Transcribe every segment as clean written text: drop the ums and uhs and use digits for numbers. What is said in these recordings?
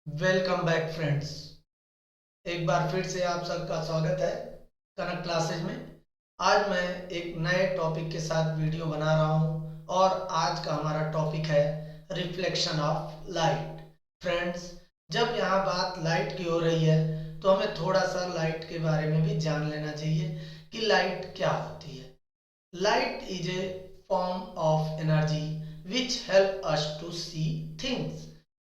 Welcome back friends. एक बार फिर से आप सबका स्वागत है कनक क्लासेज में। आज मैं एक नए टॉपिक के साथ वीडियो बना रहा हूं और आज का हमारा टॉपिक है रिफ्लेक्शन ऑफ लाइट। फ्रेंड्स, जब यहाँ बात लाइट की हो रही है तो हमें थोड़ा सा लाइट के बारे में भी जान लेना चाहिए कि लाइट क्या होती है। Light is a form of energy which help us to see things.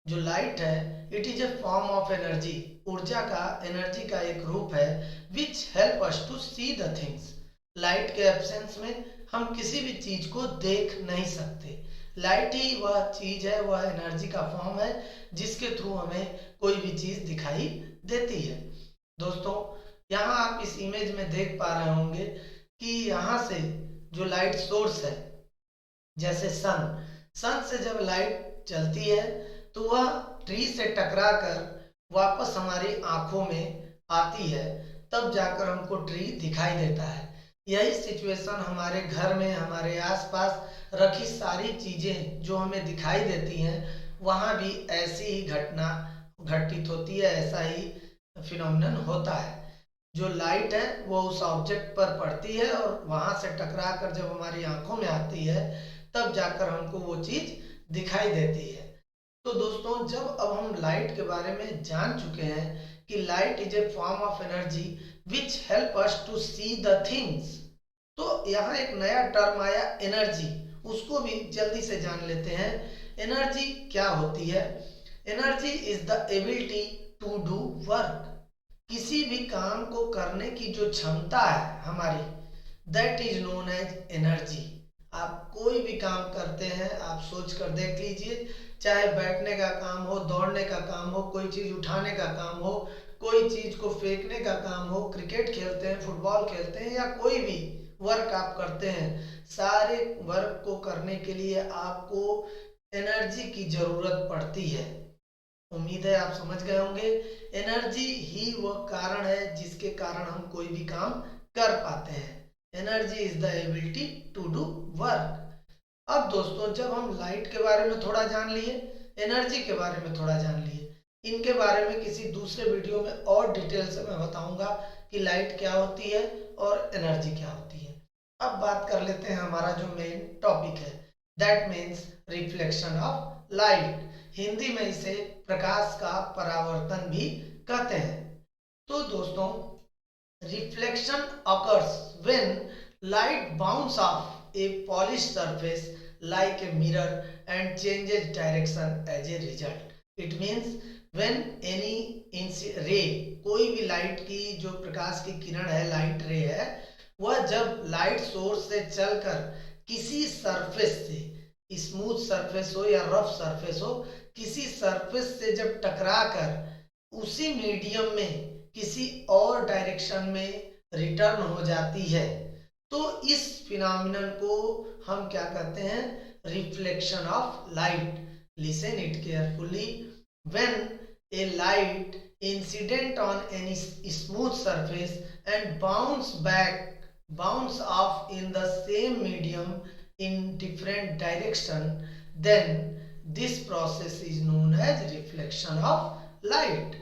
जो लाइट है, it is a form of energy, ऊर्जा का, एनर्जी का एक रूप है, which help us to see the things. Light के एब्सेंस में हम किसी भी चीज को देख नहीं सकते। लाइट ही वह चीज है, वह एनर्जी का फॉर्म है जिसके थ्रू हमें कोई भी चीज दिखाई देती है। दोस्तों, यहाँ आप इस इमेज में देख पा रहे होंगे कि यहाँ से जो लाइट सोर्स है, जैसे सन से जब लाइट चलती है तो वह ट्री से टकरा कर वापस हमारी आंखों में आती है, तब जाकर हमको ट्री दिखाई देता है। यही सिचुएशन हमारे घर में, हमारे आसपास रखी सारी चीजें जो हमें दिखाई देती हैं, वहाँ भी ऐसी ही घटना घटित होती है, ऐसा ही फिनोमिनन होता है। जो लाइट है वो उस ऑब्जेक्ट पर पड़ती है और वहां से टकरा कर जब हमारी आंखों में आती है, तब जाकर हमको वो चीज दिखाई देती है। तो दोस्तों, जब अब हम लाइट के बारे में जान चुके हैं कि light is a form of energy which help us to see the things, तो यहाँ एक नया टर्म आया, एनर्जी। उसको भी जल्दी से जान लेते हैं। एनर्जी क्या होती है? Energy is the ability to do work. किसी भी काम को करने की जो क्षमता है हमारी, that is known as energy. आप कोई भी काम करते हैं, आप सोच कर देख लीजिए, चाहे बैठने का काम हो, दौड़ने का काम हो, कोई चीज उठाने का काम हो, कोई चीज को फेंकने का काम हो, क्रिकेट खेलते हैं, फुटबॉल खेलते हैं, या कोई भी वर्क आप करते हैं, सारे वर्क को करने के लिए आपको एनर्जी की जरूरत पड़ती है। उम्मीद है आप समझ गए होंगे। एनर्जी ही वह कारण है जिसके कारण हम कोई भी काम कर पाते हैं। Energy is the ability to do work. अब दोस्तों, जब हम लाइट के बारे में थोड़ा जान लिए, एनर्जी के बारे में थोड़ा जान लिए, इनके बारे में किसी दूसरे वीडियो में और डिटेल से मैं बताऊंगा कि लाइट क्या होती है और एनर्जी क्या होती है। अब बात कर लेते हैं हमारा जो मेन टॉपिक है, that means reflection of light. Hindi में इसे प्रकाश का परावर्तन भी कहते हैं। तो दोस्तों, reflection occurs when light bounce off a polished surface like a mirror and changes direction as a result. It means when any ray, कोई भी लाइट की जो प्रकाश की किरण है, लाइट रे है, वह जब लाइट सोर्स से चलकर किसी सरफेस से, स्मूथ सरफेस हो या रफ सरफेस हो, किसी सरफेस से जब टकरा कर उसी मीडियम में किसी और डायरेक्शन में रिटर्न हो जाती है, तो इस फिनोमिनन को हम क्या कहते हैं? Reflection of light. Listen it carefully. When A light incident on any smooth surface and bounce off in the same medium in different direction, then this process is known as reflection of light.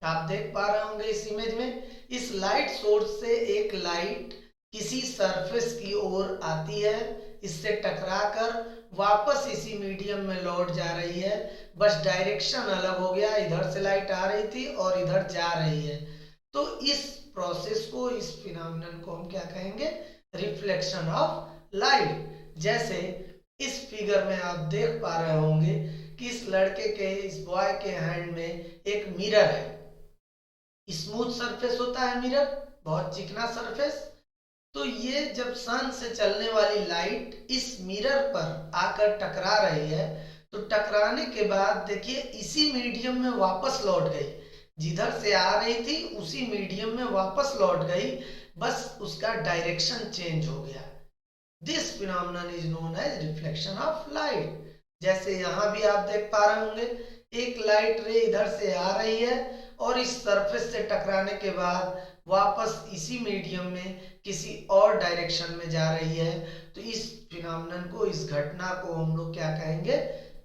आप देख पा रहे होंगे इस image में, इस light source से एक लाइट किसी सरफेस की ओर आती है, इससे टकराकर वापस इसी मीडियम में लौट जा रही है, बस डायरेक्शन अलग हो गया, इधर से लाइट आ रही थी और इधर जा रही है। तो इस प्रोसेस को, इस फिनोमिनन को हम क्या कहेंगे? Reflection of light. जैसे इस फिगर में आप देख पा रहे होंगे कि इस लड़के के, इस बॉय के हैंड में एक मिरर है। स्मूथ सरफेस होता है मिरर, बहुत चिकना सरफेस। तो ये जब सन से चलने वाली लाइट इस मिरर पर आकर टकरा रही है, तो टकराने के बाद देखिए इसी मीडियम में वापस लौट गई, जिधर से आ रही थी उसी मीडियम में वापस लौट गई, बस उसका डायरेक्शन चेंज हो गया। This phenomenon is known as reflection of light. जैसे यहाँ भी आप देख पा रहे होंगे, एक लाइट रे इधर से आ रही है और इस सरफेस से टकराने के बाद वापस इसी मीडियम में किसी और डायरेक्शन में जा रही है। तो इस फिनोमिनन को, इस घटना को हम लोग क्या कहेंगे?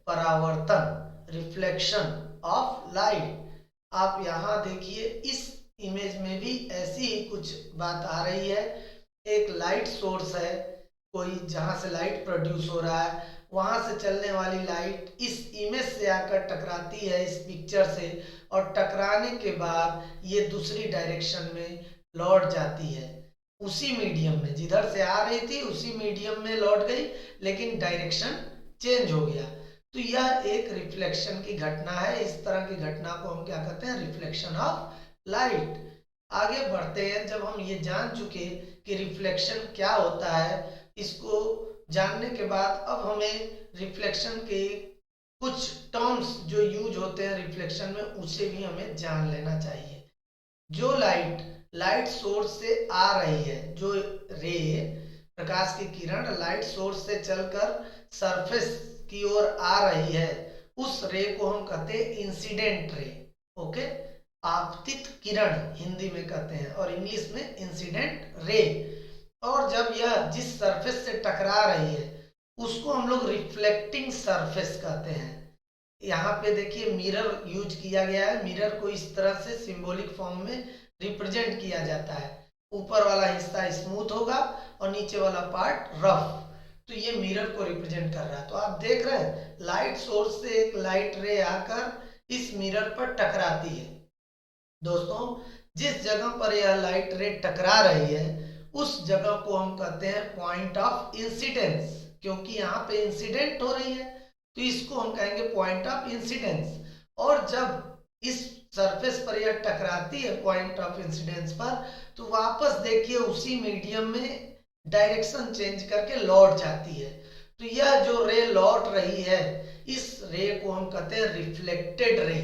परावर्तन, रिफ्लेक्शन ऑफ लाइट। आप यहाँ देखिए इस इमेज में भी ऐसी ही कुछ बात आ रही है। एक लाइट सोर्स है कोई, जहाँ से लाइट प्रोड्यूस हो रहा है, वहां से चलने वाली लाइट इस इमेज से आकर टकराती है इस पिक्चर से, और टकराने के बाद ये दूसरी डायरेक्शन में लौट जाती है उसी मीडियम में, जिधर से आ रही थी उसी मीडियम में लौट गई, लेकिन डायरेक्शन चेंज हो गया। तो यह एक रिफ्लेक्शन की घटना है। इस तरह की घटना को हम क्या कहते हैं? Reflection of light. आगे बढ़ते हैं। जब हम ये जान चुके कि रिफ्लेक्शन क्या होता है, इसको जानने के बाद अब हमें रिफ्लेक्शन के कुछ टर्म्स जो यूज होते हैं रिफ्लेक्शन में, उसे भी हमें जान लेना चाहिए। जो लाइट सोर्स से आ रही है, जो रे प्रकाश की किरण लाइट सोर्स से चलकर सरफेस की ओर आ रही है, उस रे को हम कहते हैं इंसिडेंट रे। ओके, आपतित किरण हिंदी में कहते हैं और इंग्लिश में इंसिडेंट रे। और जब यह जिस सरफेस से टकरा रही है उसको हम लोग रिफ्लेक्टिंग सरफेस कहते हैं। यहाँ पे देखिए मिरर यूज किया गया है। मिरर को इस तरह से सिंबॉलिक फॉर्म में रिप्रेजेंट किया जाता है। ऊपर वाला हिस्सा स्मूथ होगा और नीचे वाला पार्ट रफ, तो ये मिरर को रिप्रेजेंट कर रहा है। तो आप देख रहे हैं लाइट सोर्स से एक लाइट रे आकर इस मिरर पर टकराती है। दोस्तों, जिस जगह पर यह लाइट रे टकरा रही है उस जगह को हम कहते हैं पॉइंट ऑफ इंसिडेंस, क्योंकि यहाँ पे इंसिडेंट हो रही है तो इसको हम कहेंगे पॉइंट ऑफ इंसिडेंस। और जब इस सरफेस पर यह टकराती है पॉइंट ऑफ इंसिडेंस पर, तो वापस देखिए उसी मीडियम में डायरेक्शन चेंज करके लौट जाती है। तो यह जो रे लौट रही है, इस रे को हम कहते हैं रिफ्लेक्टेड रे,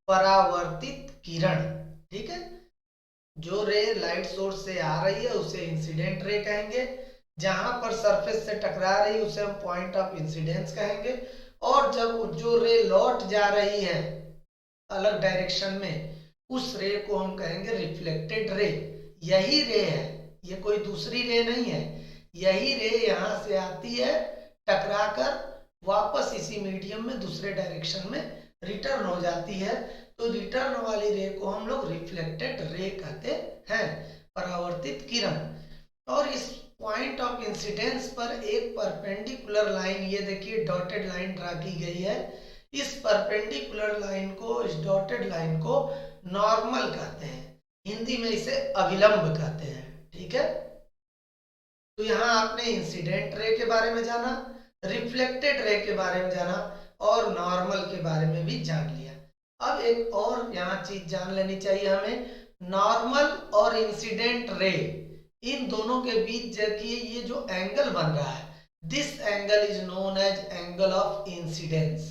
परावर्तित किरण। ठीक है, जो रे लाइट सोर्स से आ रही है उसे इंसिडेंट रे कहेंगे, जहां पर सरफेस से टकरा रही है उसे हम पॉइंट ऑफ इंसिडेंस कहेंगे, और जब जो रे लौट जा रही है अलग डायरेक्शन में, उस रे को हम कहेंगे रिफ्लेक्टेड रे। यही रे है, ये कोई दूसरी रे नहीं है। यही रे यहाँ से आती है टकराकर वापस इसी मीडियम में दूसरे डायरेक्शन में रिटर्न हो जाती है। तो रिटर्न वाली रे को हम लोग रिफ्लेक्टेड रे कहते हैं, परावर्तित किरण। और इस पॉइंट ऑफ इंसिडेंस पर एक परपेंडिकुलर लाइन, ये देखिए डॉटेड लाइन ड्रा की गई है। इस परपेंडिकुलर लाइन को, इस डॉटेड लाइन को नॉर्मल कहते हैं, हिंदी में इसे अभिलंब कहते हैं। ठीक है, तो यहाँ आपने इंसिडेंट रे के बारे में जाना, रिफ्लेक्टेड रे के बारे में जाना और नॉर्मल के बारे में भी जान लिया। अब एक और यहाँ चीज जान लेनी चाहिए हमें, नॉर्मल और इंसिडेंट रे, इन दोनों के बीच देखिए ये जो एंगल बन रहा है, this angle is known as angle of incidence.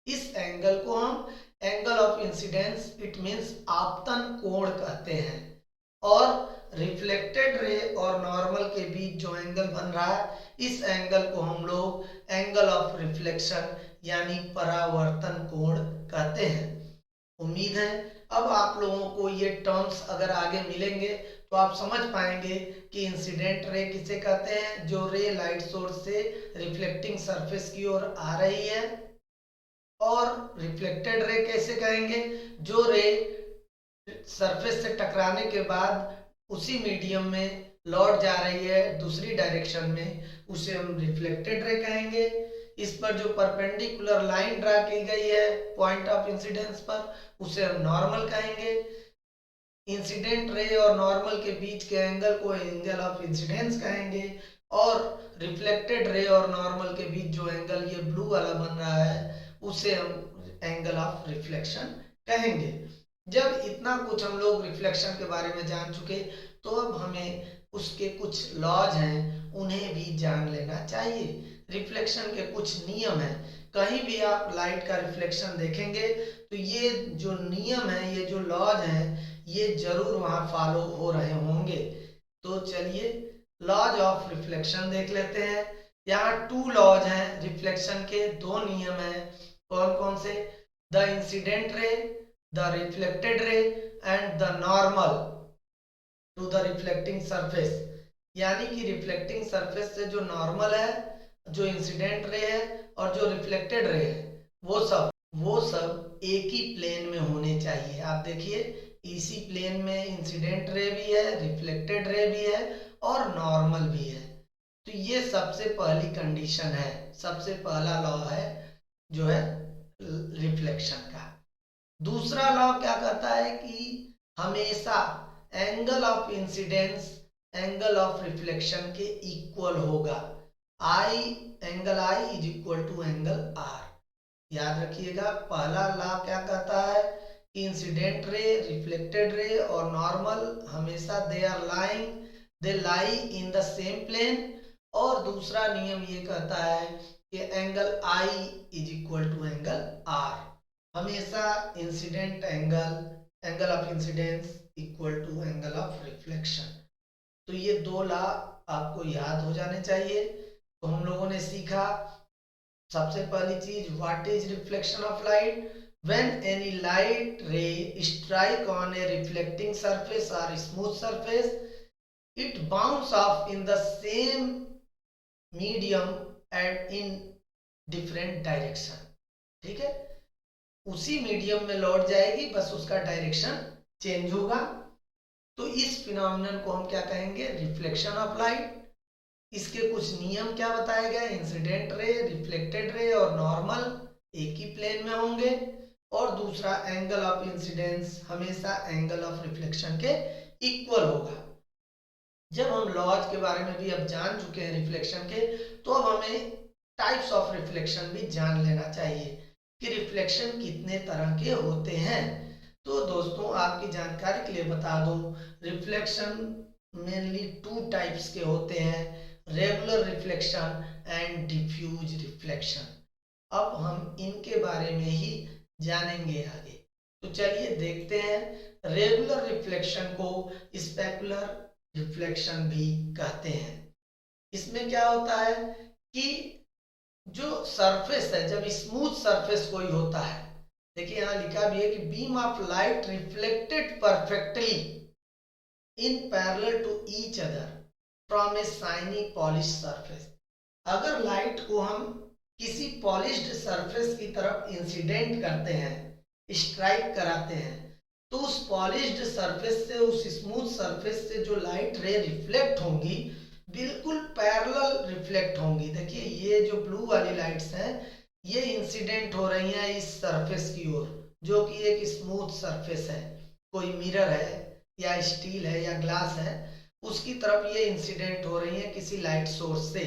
इस एंगल को हम angle of incidence, it means आपतन कोण कहते हैं। और रिफ्लेक्टेड रे और नॉर्मल के बीच जो एंगल बन रहा है, इस एंगल को हम लोग एंगल ऑफ रिफ्लेक्शन यानी परावर्तन कोण कहते हैं। उम्मीद है अब आप लोगों को ये टर्म्स अगर आगे मिलेंगे तो आप समझ पाएंगे कि इंसिडेंट रे किसे कहते हैं, जो रे लाइट सोर्स से रिफ्लेक्टिंग सरफेस की ओर आ रही है, और रिफ्लेक्टेड रे कैसे कहेंगे, जो रे सरफेस से टकराने के बाद उसी मीडियम में लौट जा रही है दूसरी डायरेक्शन में, उसे हम रिफ्लेक्टेड रे कहेंगे। इस पर जो परपेंडिकुलर लाइन ड्रा की गई है पॉइंट ऑफ इंसिडेंस पर, उसे हम नॉर्मल कहेंगे। इंसिडेंट रे और नॉर्मल के बीच के एंगल को एंगल ऑफ इंसिडेंस कहेंगे, और रिफ्लेक्टेड रे और नॉर्मल के बीच जो एंगल ये ब्लू वाला बन रहा है उसे हम एंगल ऑफ रिफ्लेक्शन कहेंगे। जब इतना कुछ हम लोग रिफ्लेक्शन के बारे में जान चुके, तो अब हमें उसके कुछ लॉज हैं उन्हें भी जान लेना चाहिए। रिफ्लेक्शन के कुछ नियम हैं। कहीं भी आप लाइट का रिफ्लेक्शन देखेंगे तो ये जो नियम है, ये जो लॉज हैं, ये जरूर वहां फॉलो हो रहे होंगे। तो चलिए लॉज ऑफ रिफ्लेक्शन देख लेते हैं। यहाँ 2 लॉज हैं रिफ्लेक्शन के, 2 नियम हैं। कौन कौन से? The incident ray, the reflected ray and the normal to the reflecting surface. यानी कि रिफ्लेक्टिंग सरफेस से जो नॉर्मल है, जो इंसिडेंट रे है और जो रिफ्लेक्टेड रे है, वो सब वो सब एक ही प्लेन में होने चाहिए। आप देखिए, इसी प्लेन में इंसिडेंट रे भी है, रिफ्लेक्टेड रे भी है और नॉर्मल भी है। तो ये सबसे पहली कंडीशन है, सबसे पहला लॉ है जो है रिफ्लेक्शन का। दूसरा लॉ क्या कहता है कि हमेशा angle of incidence angle of reflection के इक्वल होगा। I angle I is equal to angle R. याद रखिएगा, पहला लॉ क्या कहता है कि इंसिडेंट रे, रिफ्लेक्टेड रे और नॉर्मल हमेशा they lie in the same plane. और दूसरा नियम ये कहता है कि angle I is equal to angle R. हमेशा incident angle of incidence equal to angle of reflection. तो ये दो लॉ आपको याद हो जाने चाहिए। तो हम लोगों ने सीखा, सबसे पहली चीज, what is reflection of light? When any light ray strike on a reflecting surface or smooth surface, it bounce off in the same medium and in different direction. ठीक है, उसी मीडियम में लौट जाएगी, बस उसका डायरेक्शन चेंज होगा। तो इस फिनोमिनन को हम क्या कहेंगे? Reflection of light. इसके कुछ नियम क्या बताए गए? इंसिडेंट रे, रिफ्लेक्टेड रे और नॉर्मल एक ही प्लेन में होंगे। और दूसरा, एंगल ऑफ इंसिडेंस हमेशा एंगल ऑफ रिफ्लेक्शन के इक्वल होगा। जब हम लॉज के बारे में भी अब जान चुके हैं रिफ्लेक्शन के, तो अब हमें टाइप्स ऑफ रिफ्लेक्शन भी जान लेना चाहिए कि रिफ्लेक्शन कितने तरह के होते हैं। तो दोस्तों, आपकी जानकारी के लिए बता दूं, रिफ्लेक्शन मेनली टू टाइप्स के होते हैं, regular reflection and diffuse reflection. अब हम इनके बारे में ही जानेंगे आगे। तो चलिए देखते हैं। रेगुलर रिफ्लेक्शन को स्पेकुलर रिफ्लेक्शन भी कहते हैं। इसमें क्या होता है कि जो सरफेस है, जब स्मूथ सरफेस कोई होता है, देखिए यहां लिखा भी है कि beam of light reflected perfectly in parallel to each other from a shiny polish surface. अगर लाइट को हम किसी पॉलिश्ड सरफेस की तरफ इंसिडेंट करते हैं, स्ट्राइक कराते हैं, तो उस पॉलिश्ड सरफेस से, उस स्मूथ सरफेस से जो लाइट रे रिफ्लेक्ट होंगी, बिल्कुल पैरेलल रिफ्लेक्ट होंगी। देखिए ये जो ब्लू वाली लाइट्स हैं, ये इंसिडेंट हो रही हैं इस सरफेस की ओर, जो कि एक स्मूथ सरफेस है, कोई मिरर है या स्टील है या ग्लास है, उसकी तरफ ये इंसिडेंट हो रही है किसी लाइट सोर्स से।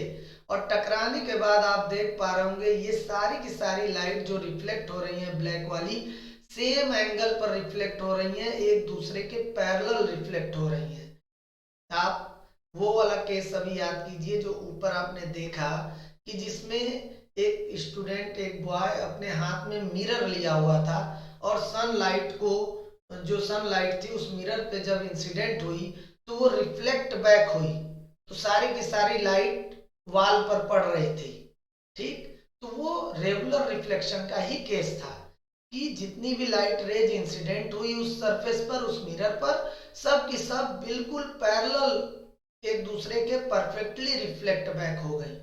और टकराने के बाद आप देख पा रहे होंगे ये सारी की सारी लाइट जो रिफ्लेक्ट हो रही है ब्लैक वाली, सेम एंगल पर रिफ्लेक्ट हो रही हैं, एक दूसरे के पैरेलल रिफ्लेक्ट हो रही हैं। आप वो वाला केस अभी याद कीजिए जो ऊपर आपने देखा कि जिसमें एक स्टूडेंट, एक बॉय अपने हाथ में मिरर लिया हुआ था और सनलाइट को, जो सनलाइट थी उस मिरर पे जब इंसिडेंट हुई तो वो रिफ्लेक्ट बैक हुई, तो सारी की सारी लाइट वॉल पर पड़ रही थी। ठीक, तो वो रेगुलर रिफ्लेक्शन का ही केस था कि जितनी भी लाइट रेज इंसिडेंट हुई उस सरफेस पर, उस मिरर पर, सब की सब बिल्कुल पैरेलल एक दूसरे के परफेक्टली रिफ्लेक्ट बैक हो गई।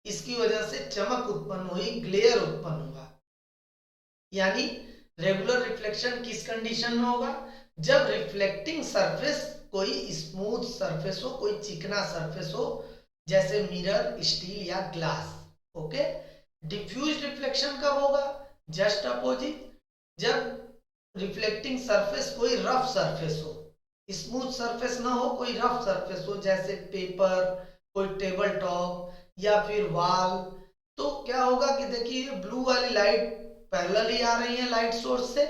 इसकी वजह से चमक उत्पन्न हुई, ग्लेयर उत्पन्न हुआ। यानी रेगुलर रिफ्लेक्शन किस कंडीशन में होगा? जब रिफ्लेक्टिंग सरफेस कोई स्मूथ सरफेस हो, कोई चिकना सरफेस हो, जैसे मिरर, स्टील या ग्लास। ओके। डिफ्यूज रिफ्लेक्शन कब होगा? जस्ट अपोजिट, जब रिफ्लेक्टिंग सरफेस कोई रफ सरफेस हो, स्मूथ सरफेस ना हो, कोई रफ सरफेस हो, जैसे पेपर, कोई टेबल टॉप या फिर वॉल। तो क्या होगा कि देखिए ब्लू वाली लाइट पैरेलल ही आ रही है लाइट सोर्स से,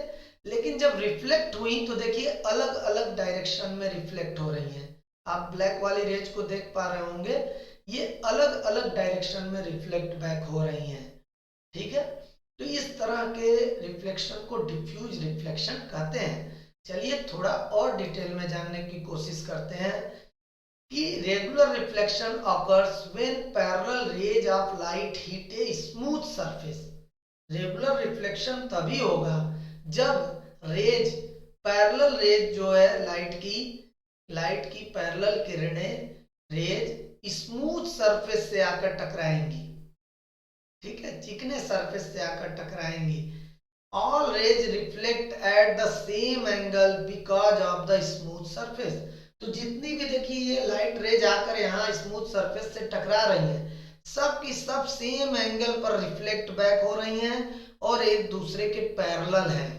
लेकिन जब रिफ्लेक्ट हुई तो देखिए अलग अलग डायरेक्शन में रिफ्लेक्ट हो रही हैं। आप ब्लैक वाली रेज को देख पा रहे होंगे, ये अलग अलग डायरेक्शन में रिफ्लेक्ट बैक हो रही हैं। ठीक है, तो इस तरह के रिफ्लेक्शन को डिफ्यूज रिफ्लेक्शन कहते हैं। चलिए थोड़ा और डिटेल में जानने की कोशिश करते हैं कि regular reflection occurs when parallel raise of light hit a smooth surface. Regular reflection तभी होगा जब रेज, पैरेलल रेज जो है लाइट की पैरेलल किरणें, रेज स्मूथ सरफेस से आकर टकराएंगी। ठीक है, चिकने सरफेस से आकर टकराएंगी। all rays reflect at the same angle because of the smooth surface। तो जितनी भी देखिए ये लाइट रेज आकर यहाँ स्मूथ सरफेस से टकरा रही हैं, सब की सब सेम एंगल पर रिफ्लेक्ट बैक हो रही हैं और एक दूसरे के पैरेलल हैं।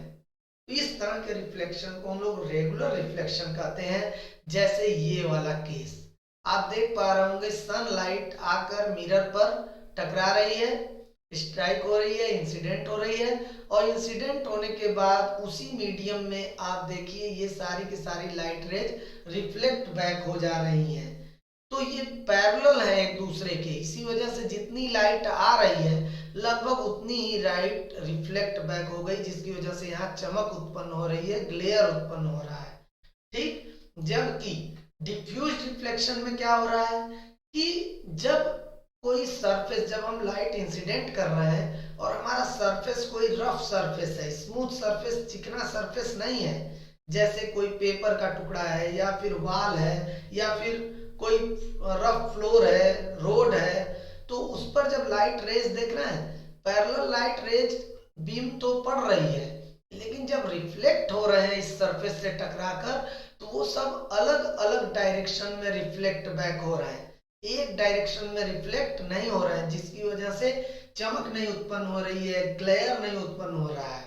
तो इस तरह के रिफ्लेक्शन को हम लोग रेगुलर रिफ्लेक्शन कहते हैं। जैसे ये वाला केस आप देख पा रहे होंगे, सनलाइट आकर मिरर पर टकरा रही है, स्ट्राइक हो रही है, इंसिडेंट हो रही है, और इंसिडेंट होने के बाद उसी मीडियम में आप देखिए ये सारी की सारी लाइट रेज रिफ्लेक्ट बैक हो जा रही हैं। तो ये पैरेलल है एक दूसरे के, इसी वजह से जितनी लाइट आ रही है लगभग उतनी ही लाइट रिफ्लेक्ट बैक हो गई, जिसकी वजह से यहाँ चमक उत्पन्न हो रही है, ग्लेयर उत्पन्न हो रहा है। ठीक, जबकि डिफ्यूज रिफ्लेक्शन में क्या हो रहा है कि जब कोई सरफेस, जब हम लाइट इंसिडेंट कर रहे हैं और हमारा सरफेस कोई रफ सरफेस है, स्मूथ सरफेस, चिकना सरफेस नहीं है, जैसे कोई पेपर का टुकड़ा है या फिर वॉल है या फिर कोई रफ फ्लोर है, रोड है, तो उस पर जब लाइट रेज देख रहे हैं, पैरेलल लाइट रेज बीम तो पड़ रही है, लेकिन जब रिफ्लेक्ट हो रहे हैं इस सरफेस से टकराकर, तो वो सब अलग अलग डायरेक्शन में रिफ्लेक्ट बैक हो रहे हैं, एक डायरेक्शन में रिफ्लेक्ट नहीं हो रहा है, जिसकी वजह से चमक नहीं उत्पन्न हो रही है, ग्लेयर नहीं उत्पन्न हो रहा है।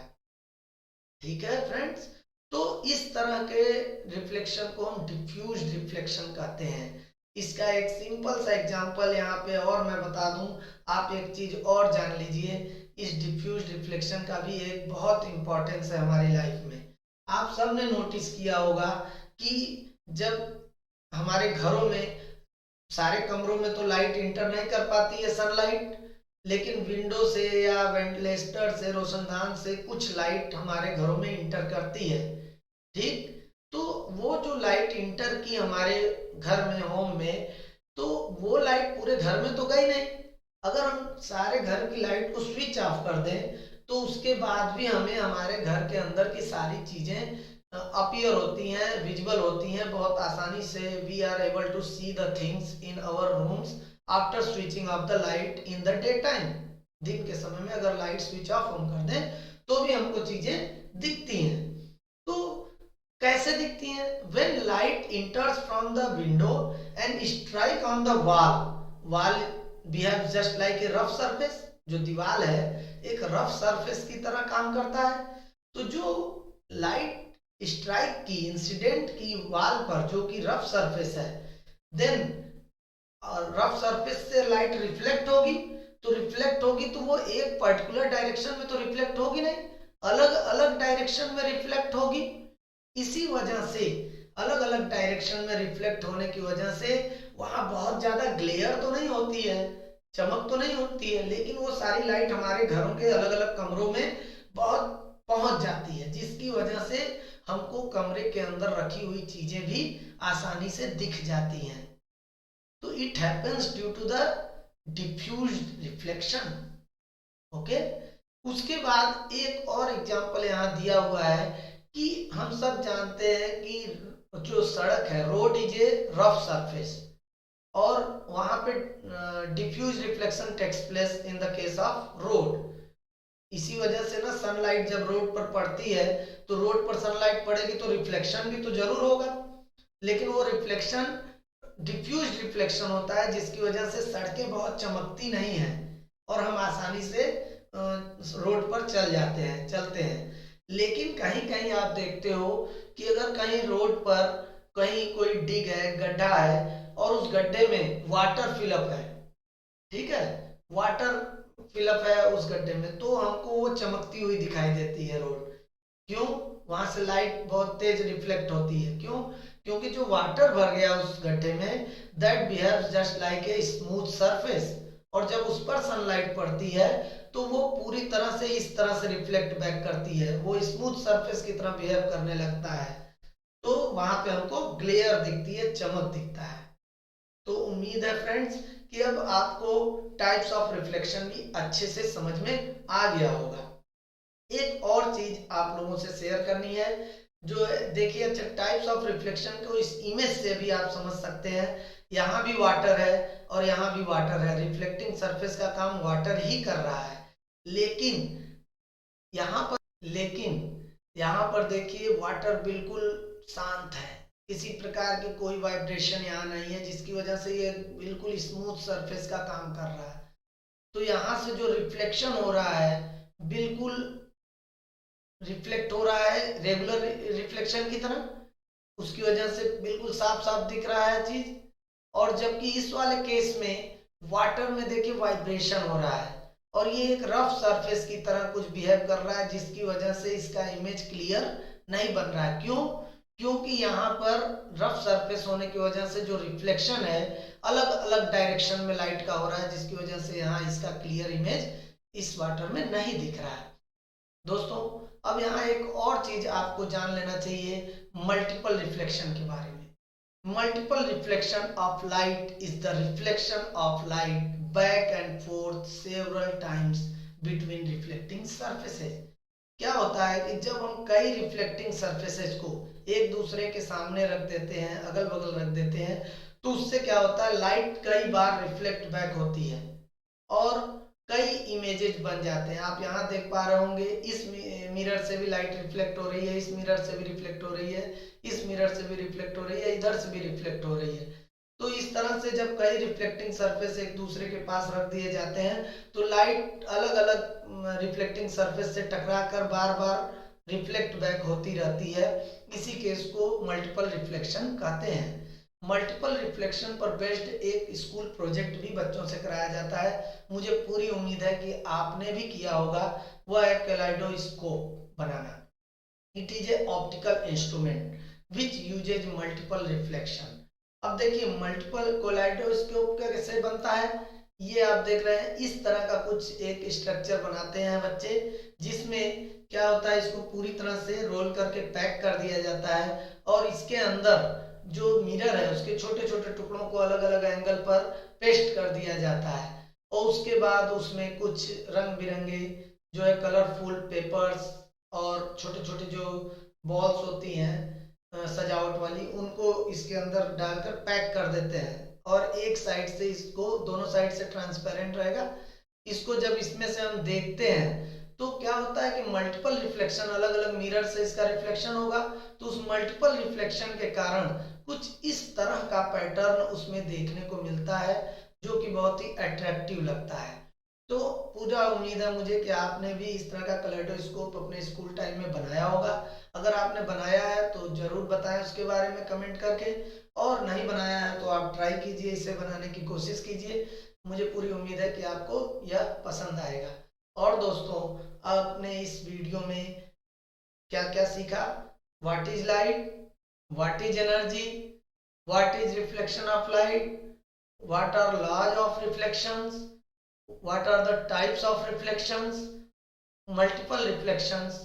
ठीक है फ्रेंड्स, तो इस तरह के रिफ्लेक्शन को हम डिफ्यूज रिफ्लेक्शन कहते हैं। इसका एक सिंपल सा एग्जांपल यहाँ पे और मैं बता दूं, आप एक चीज और जान लीजिए, इस डिफ्यूज रिफ्लेक्शन का भी एक बहुत इंपॉर्टेंस है हमारी लाइफ में। आप सबने नोटिस किया होगा कि जब हमारे घरों में, सारे कमरों में तो लाइट इंटर नहीं कर पाती है सनलाइट, लेकिन विंडो से या वेंटिलेटर से, रोशनदान से कुछ लाइट हमारे घरों में इंटर करती है। ठीक, तो वो जो लाइट इंटर की हमारे घर में, होम में, तो वो लाइट पूरे घर में तो गई नहीं। अगर हम सारे घर की लाइट को स्विच ऑफ कर दें तो उसके बाद भी हमें हमारे घर के अंदर की सारी चीजें अपीयर होती हैं, विजिबल होती हैं बहुत आसानी से। We are able to see the things in our rooms after switching off the light in the day time. दिन के समय में अगर लाइट स्विच ऑफ हम कर दें तो भी हमको चीजें दिखती हैं। तो कैसे दिखती हैं? When light इंटर्स from the window and strike on the wall, wall behave just like a rough surface, जो दीवार है एक रफ सरफेस की तरह काम करता है। तो जो लाइट स्ट्राइक की, इंसिडेंट की वॉल पर, जो कि रफ सरफेस है, देन रफ सरफेस से लाइट रिफ्लेक्ट होगी, तो रिफ्लेक्ट होगी तो वो एक पर्टिकुलर डायरेक्शन में तो रिफ्लेक्ट होगी नहीं, अलग अलग डायरेक्शन में रिफ्लेक्ट होगी। इसी वजह से अलग अलग डायरेक्शन में रिफ्लेक्ट होने की वजह से वहां बहुत ज्यादा ग्लेयर तो नहीं होती है, चमक तो नहीं होती है, लेकिन वो सारी लाइट हमारे घरों के अलग अलग कमरों में बहुत पहुंच जाती है, जिसकी वजह से हमको कमरे के अंदर रखी हुई चीजें भी आसानी से दिख जाती हैं। तो it happens due to the diffuse reflection. Okay, उसके बाद एक और एग्जांपल यहाँ दिया हुआ है कि हम सब जानते हैं कि जो सड़क है, road is a rough surface, और वहां पे diffuse reflection takes place in the case of road. इसी वजह से ना सनलाइट जब रोड पर पड़ती है तो रोड पर सनलाइट पड़ेगी तो रिफ्लेक्शन भी तो जरूर होगा, लेकिन वो रिफ्लेक्शन डिफ्यूज रिफ्लेक्शन होता है, जिसकी वजह से सड़कें बहुत चमकती नहीं हैं और हम आसानी से रोड पर चलते हैं। लेकिन कहीं कहीं आप देखते हो कि अगर कहीं रोड पर कहीं कोई डिग है, गड्ढा है, और उस गड्ढे में वाटर फिलअप है, ठीक है, वाटर फिलअप है उस गड्ढे में, तो हमको वो चमकती हुई दिखाई देती है रोड। क्यों? वहां से लाइट बहुत तेज रिफ्लेक्ट होती है। क्यों? क्योंकि जो वाटर भर गया उस गड्ढे में, that behaves just like a smooth surface, और जब उस पर सनलाइट पड़ती है तो वो पूरी तरह से इस तरह से रिफ्लेक्ट बैक करती है, वो स्मूथ सरफेस की तरह बिहेव करने लगता है, तो वहां पे हमको ग्लेयर दिखती है, चमक दिखता है। तो उम्मीद है फ्रेंड्स कि अब आपको टाइप्स ऑफ रिफ्लेक्शन भी अच्छे से समझ में आ गया होगा। एक और चीज आप लोगों से शेयर करनी है, जो देखिए, अच्छा, टाइप्स ऑफ रिफ्लेक्शन को इस इमेज से भी आप समझ सकते हैं। यहाँ भी वाटर है और यहाँ भी वाटर है, रिफ्लेक्टिंग सरफेस का काम वाटर ही कर रहा है, लेकिन यहाँ पर यहाँ पर देखिए वाटर बिल्कुल शांत है, किसी प्रकार की कोई वाइब्रेशन यहाँ नहीं है, जिसकी वजह से ये बिल्कुल स्मूथ सरफेस का काम कर रहा है। तो यहाँ से जो रिफ्लेक्शन हो रहा है बिल्कुल रिफ्लेक्ट हो रहा है रेगुलर रिफ्लेक्शन की तरह, उसकी वजह से बिल्कुल साफ साफ दिख रहा है चीज। और जबकि इस वाले केस में वाटर में देखिए वाइब्रेशन हो रहा है और ये एक रफ सरफेस की तरह कुछ बिहेव कर रहा है, जिसकी वजह से इसका इमेज क्लियर नहीं बन रहा है। क्यों? क्योंकि यहाँ पर रफ सरफेस होने की वजह से जो रिफ्लेक्शन है अलग अलग डायरेक्शन में लाइट का हो रहा है, जिसकी वजह से यहाँ इसका क्लियर इमेज इस वाटर में नहीं दिख रहा है। दोस्तों अब यहाँ एक और चीज आपको जान लेना चाहिए मल्टीपल रिफ्लेक्शन के बारे में। Multiple reflection of light is the reflection of light back and fourth several times between reflecting surfaces. क्या होता है कि जब हम कई रिफ्लेक्टिंग सरफेसेस को एक दूसरे के सामने रख देते हैं, अगल बगल रख देते हैं, तो उससे क्या होता है लाइट कई बार रिफ्लेक्ट बैक होती है और कई इमेजेस बन जाते हैं। आप यहाँ देख पा रहे होंगे इस मिरर से भी लाइट रिफ्लेक्ट हो रही है, इस मिरर से भी रिफ्लेक्ट हो रही है, इस मिरर से भी रिफ्लेक्ट हो रही है, इधर से भी रिफ्लेक्ट हो रही है। तो इस तरह से जब कई रिफ्लेक्टिंग सरफेस एक दूसरे के पास रख दिए जाते हैं तो लाइट अलग अलग रिफ्लेक्टिंग सरफेस से टकरा कर बार बार रिफ्लेक्ट बैक होती रहती है। इसी केस को मल्टीपल रिफ्लेक्शन कहते हैं। मल्टीपल रिफ्लेक्शन पर बेस्ड एक स्कूल प्रोजेक्ट भी बच्चों से कराया जाता है, मुझे पूरी उम्मीद है कि आपने भी किया होगा। वह है कैलाइडोस्कोप बनाना। It is a optical instrument which uses multiple reflection. अब देखिए मल्टीपल कैलाइडोस्कोप कैसे बनता है, ये आप देख रहे हैं इस तरह का कुछ एक स्ट्रक्चर बनाते हैं बच्चे, जिसमें क्या होता है इसको पूरी तरह से रोल करके पैक कर दिया जाता है और इसके अंदर जो मिरर है उसके छोटे छोटे टुकड़ों को अलग अलग एंगल पर पेस्ट कर दिया जाता है और उसके बाद उसमें कुछ रंग बिरंगे जो है कलरफुल पेपर्स और छोटे छोटे जो बॉल्स होती हैं सजावट वाली, उनको इसके अंदर डालकर पैक कर देते हैं और एक साइड से इसको दोनों साइड से ट्रांसपेरेंट रहेगा। इसको जब इसमें से हम देखते हैं तो क्या होता है कि मल्टीपल रिफ्लेक्शन अलग अलग मिरर से इसका रिफ्लेक्शन होगा, तो उस मल्टीपल रिफ्लेक्शन के कारण कुछ इस तरह का पैटर्न उसमें देखने को मिलता है जो कि बहुत ही अट्रैक्टिव लगता है। तो पूरा उम्मीद है मुझे कि आपने भी इस तरह का कैलेडोस्कोप अपने स्कूल टाइम में बनाया होगा। अगर आपने बनाया है तो जरूर बताएं उसके बारे में कमेंट करके, और नहीं बनाया है तो आप ट्राई कीजिए, इसे बनाने की कोशिश कीजिए। मुझे पूरी उम्मीद है कि आपको यह पसंद आएगा। और दोस्तों आपने इस वीडियो में क्या क्या सीखा? What is light, what is energy, what is reflection of light, what are laws of reflections, what are the types of reflections, multiple reflections,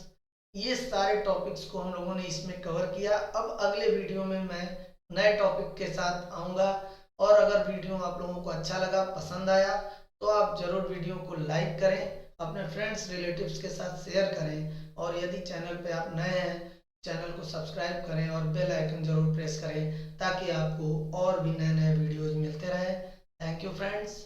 ये सारे टॉपिक्स को हम लोगों ने इसमें कवर किया। अब अगले वीडियो में मैं नए टॉपिक के साथ आऊँगा, और अगर वीडियो आप लोगों को अच्छा लगा, पसंद आया, तो आप ज़रूर वीडियो को लाइक करें, अपने फ्रेंड्स रिलेटिव्स के साथ शेयर करें, और यदि चैनल पे आप नए हैं चैनल को सब्सक्राइब करें और बेल आइकन ज़रूर प्रेस करें ताकि आपको और भी नए नए वीडियोज़ मिलते रहें। Thank you friends.